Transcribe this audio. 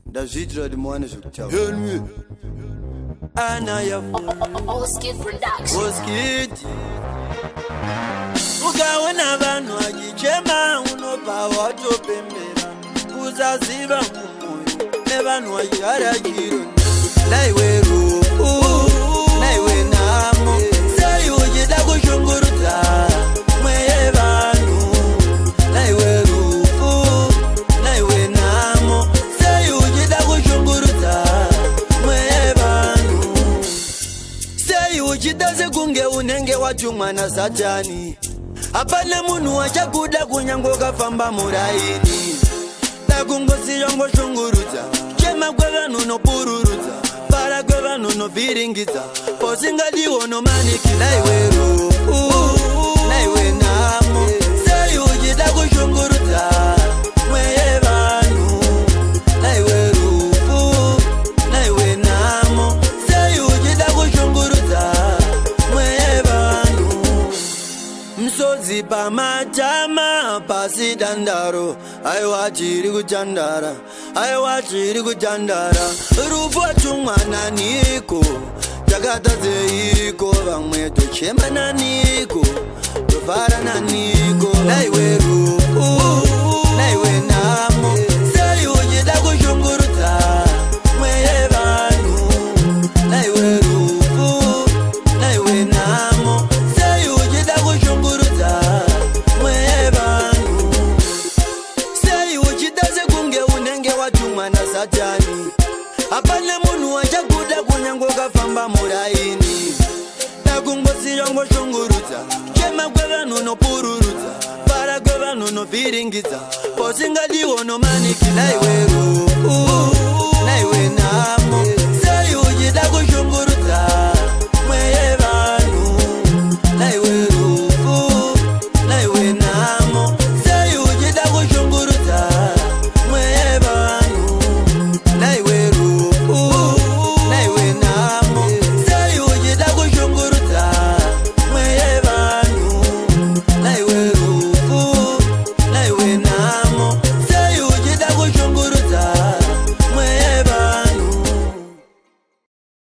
ndazviitira dimwane zvekutaura ana Oskid Production. Oskid ukaona vanhu vachichema unobva watopembera kusaziva mumwoyo nevanhu vachihara chiro naiwe rufu naiwe nhamo sei uchida kushungurudza mweye vanhu naiwe rufu naiwe nhamo sei uchida kushungurudza mweye vanhu sei uchida sekunge unenge watumwa naSatani hapana munhu wachakuda kunyange ukafamba muraini takungosiya ngoshungurudza chema kwevanhu nopururudza para kwevanhu novhiringidza posingadiwo nomanikila iwe rufu naiwe nhamo sei uchida kushungurudza mweye vanhu naiwe rufu naiwe nhamo sei uchida kushungurudza mweye vanhu msodzi pamatama pasi dandaro aiwa tiri kutandara aiwa tiri kutandara rufu atumwa naniko takatadzeiko vamwe tochema naniko tofara naniko naiwe rufu naiwe nhamo sei uchida kushungurudza mweye vanhu naiwe rufu naiwe nhamo sei uchida kushungurudza mweye vanhu sei uchida sekunge unenge watumwa naSatani hapana munhu wachakuda kunyange ukafamba muraini takungosiya ngoshungurudza chema kwevanhu nopururudza para kwevanhu novhiringidza posingadiwo nomanikila iwe rufu